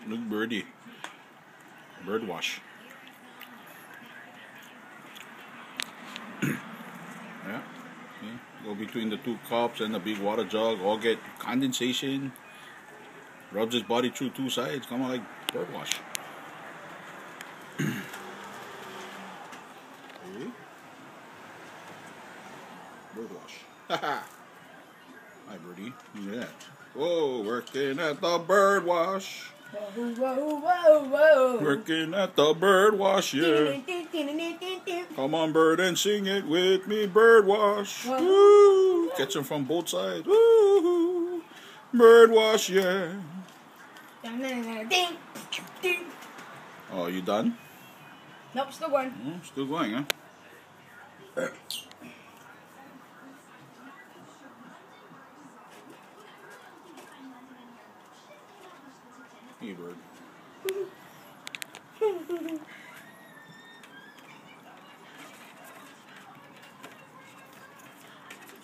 Look, Birdy. Bird wash. Yeah. See? Go between the two cups and the big water jug. All get condensation. Rubs his body through two sides. Come on, like bird wash. See? Bird wash. Haha. Hi, Birdy. Look at that. Whoa, working at the bird wash. Whoa, whoa, whoa, whoa. Working at the bird wash, yeah. Come on, bird, and sing it with me, bird wash. Woo! Catch them from both sides. Woo! Bird wash, yeah. Oh, you done? Nope, still going. Still going, huh? Hey, bird.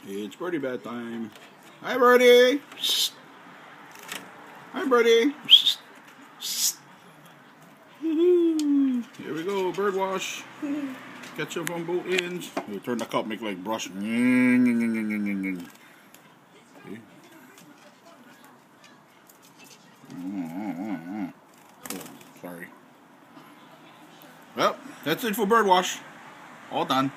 It's Birdy bad time. Hi, Birdy. Hi, Birdy. Here we go, bird wash. Catch them from both ends. We turn the cup, make like brush. See? Oh, sorry. Well, that's it for bird wash. All done.